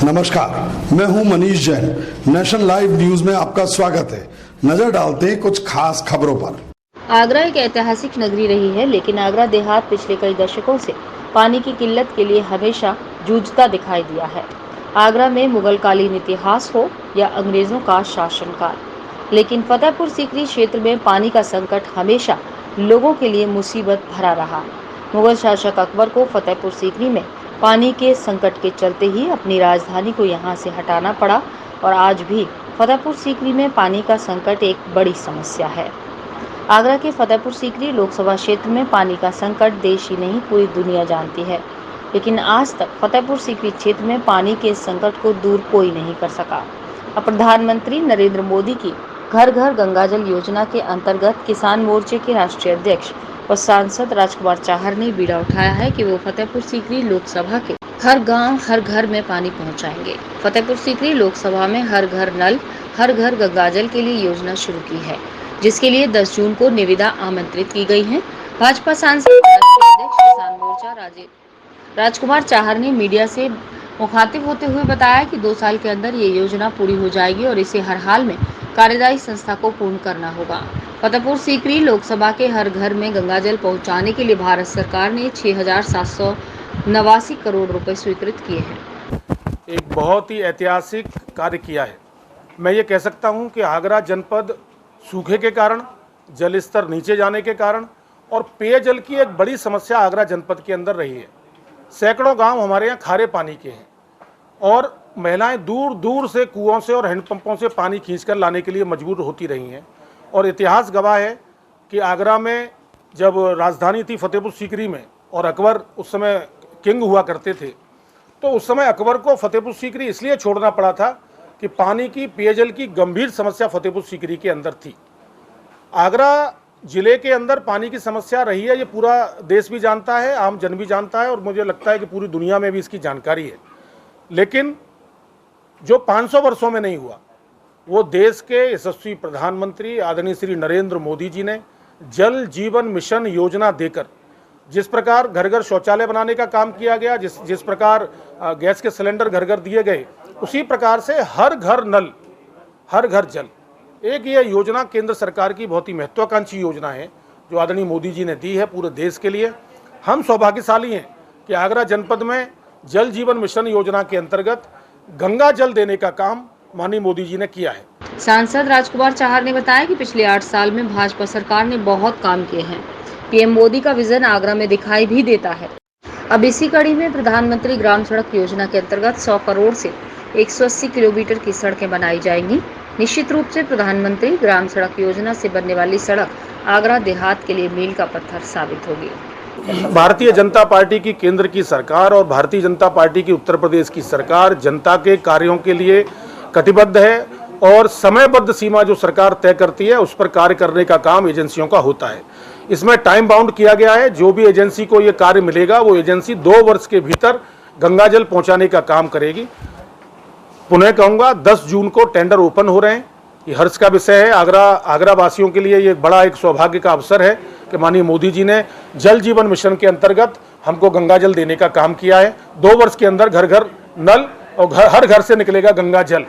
नमस्कार, मैं हूं Manish Jain. National live news में आपका स्वागत है। नजर डालते हैं कुछ खास खबरों पर। आगरा एक ऐतिहासिक नगरी रही है, लेकिन आगरा देहात पिछले कई दशकों से पानी की किल्लत के लिए हमेशा जूझता दिखाई दिया है। आगरा में मुगलकालीन इतिहास हो या अंग्रेजों का शासनकाल, लेकिन फतेहपुर सीकरी क्षेत्र में पानी का संकट हमेशा लोगों के लिए मुसीबत भरा रहा। मुगल शासक अकबर को फतेहपुर सीकरी में पानी के संकट के चलते ही अपनी राजधानी को यहां से हटाना पड़ा और आज भी फतेहपुर सीकरी में पानी का संकट एक बड़ी समस्या है। आगरा के फतेहपुर सीकरी लोकसभा क्षेत्र में पानी का संकट देश ही नहीं पूरी दुनिया जानती है, लेकिन आज तक फतेहपुर सीकरी क्षेत्र में पानी के संकट को दूर कोई नहीं कर सका। अब प्रधानमंत्री नरेंद्र मोदी की घर घर गंगाजल योजना के अंतर्गत किसान मोर्चे के राष्ट्रीय अध्यक्ष और सांसद राजकुमार चाहर ने बीड़ा उठाया है कि वो फतेहपुर सीकरी लोकसभा के हर गांव हर घर में पानी पहुंचाएंगे। फतेहपुर सीकरी लोकसभा में हर घर नल हर घर गंगाजल के लिए योजना शुरू की है, जिसके लिए 10 जून को निविदा आमंत्रित की गई है। भाजपा सांसद राष्ट्रीय अध्यक्ष किसान मोर्चा राजकुमार चाहर ने मीडिया से मुखातिब होते हुए बताया कि 2 साल के अंदर ये योजना पूरी हो जाएगी और इसे हर हाल में कार्यदायी संस्था को पूर्ण करना होगा। फतेहपुर सीकरी लोकसभा के हर घर में गंगाजल पहुंचाने के लिए भारत सरकार ने 6,789 करोड़ रुपए स्वीकृत किए हैं। एक बहुत ही ऐतिहासिक कार्य किया है। मैं ये कह सकता हूँ कि आगरा जनपद सूखे के कारण, जल स्तर नीचे जाने के कारण और पेयजल की एक बड़ी समस्या आगरा जनपद के अंदर रही है। सैकड़ों गांव हमारे यहाँ खारे पानी के हैं और महिलाएं दूर दूर से कुओं से और हैंडपंपों से पानी खींचकर लाने के लिए मजबूर होती रही हैं। और इतिहास गवाह है कि आगरा में जब राजधानी थी फतेहपुर सीकरी में और अकबर उस समय किंग हुआ करते थे, तो उस समय अकबर को फतेहपुर सीकरी इसलिए छोड़ना पड़ा था कि पानी की, पेयजल की गंभीर समस्या फतेहपुर सीकरी के अंदर थी। आगरा जिले के अंदर पानी की समस्या रही है, ये पूरा देश भी जानता है, आम जन भी जानता है और मुझे लगता है कि पूरी दुनिया में भी इसकी जानकारी है। लेकिन जो 500 वर्षों में नहीं हुआ, वो देश के यशस्वी प्रधानमंत्री आदरणीय श्री नरेंद्र मोदी जी ने जल जीवन मिशन योजना देकर जिस प्रकार घर घर शौचालय बनाने का काम किया गया, जिस प्रकार गैस के सिलेंडर घर घर दिए गए, उसी प्रकार से हर घर नल हर घर जल, एक ये योजना केंद्र सरकार की बहुत ही महत्वाकांक्षी योजना है जो आदरणीय मोदी जी ने दी है पूरे देश के लिए। हम सौभाग्यशाली हैं कि आगरा जनपद में जल जीवन मिशन योजना के अंतर्गत गंगा जल देने का काम माननीय मोदी जी ने किया है। सांसद राजकुमार चाहर ने बताया कि पिछले 8 साल में भाजपा सरकार ने बहुत काम किए हैं। पीएम मोदी का विजन आगरा में दिखाई भी देता है। अब इसी कड़ी में प्रधानमंत्री ग्राम सड़क योजना के अंतर्गत 100 करोड़ से 180 किलोमीटर की सड़कें बनाई जाएंगी। निश्चित रूप से प्रधानमंत्री ग्राम सड़क योजना से बनने वाली सड़क आगरा देहात के लिए मील का पत्थर साबित होगी। भारतीय जनता पार्टी की केंद्र की सरकार और भारतीय जनता पार्टी की उत्तर प्रदेश की सरकार जनता के कार्यों के लिए कटिबद्ध है और समयबद्ध सीमा जो सरकार तय करती है उस पर कार्य करने का काम एजेंसियों का होता है। इसमें टाइम बाउंड किया गया है। जो भी एजेंसी को ये कार्य मिलेगा वो एजेंसी 2 वर्ष के भीतर गंगाजल पहुंचाने का काम करेगी। पुनः कहूँगा 10 जून को टेंडर ओपन हो रहे हैं। ये हर्ष का विषय है। आगरा वासियों के लिए ये बड़ा एक सौभाग्य का अवसर है कि माननीय मोदी जी ने जल जीवन मिशन के अंतर्गत हमको गंगाजल देने का काम किया है। 2 वर्ष के अंदर घर घर नल और हर घर से निकलेगा गंगा जल।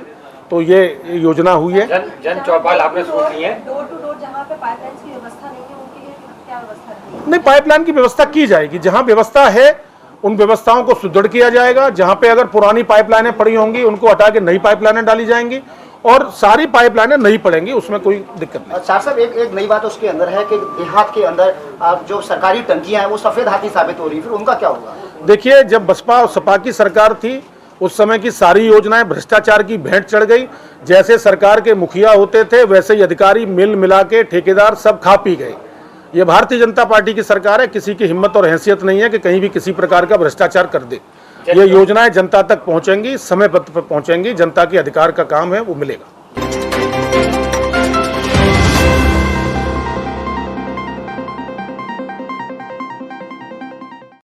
तो ये योजना हुई है। जन चौपाल आपने शुरू की है। डोर टू डोर जहाँ पे पाइपलाइन की व्यवस्था नहीं है उनके लिए क्या व्यवस्था है? नहीं, पाइपलाइन की व्यवस्था की जाएगी। जहाँ व्यवस्था है उन व्यवस्थाओं को सुदृढ़ किया जाएगा। जहाँ पे अगर पुरानी पाइपलाइनें पड़ी होंगी उनको हटा के नई पाइपलाइनें डाली जाएंगी और सारी पाइपलाइनें नहीं पड़ेंगी, उसमें कोई दिक्कत नहीं। साहब एक नई बात उसके अंदर है कि देहात के अंदर जो सरकारी टंकियां हैं वो सफेद हाथी साबित हो रही है, फिर उनका क्या होगा? देखिए, जब बसपा और सपा की सरकार थी उस समय की सारी योजनाएं भ्रष्टाचार की भेंट चढ़ गई। जैसे सरकार के मुखिया होते थे वैसे ही अधिकारी मिल मिला के ठेकेदार सब खा पी गए। ये भारतीय जनता पार्टी की सरकार है, किसी की हिम्मत और हैसियत नहीं है कि कहीं भी किसी प्रकार का भ्रष्टाचार कर दे। ये योजनाएं जनता तक पहुंचेंगी, समय पर पहुंचेंगी। जनता के अधिकार का काम है, वो मिलेगा।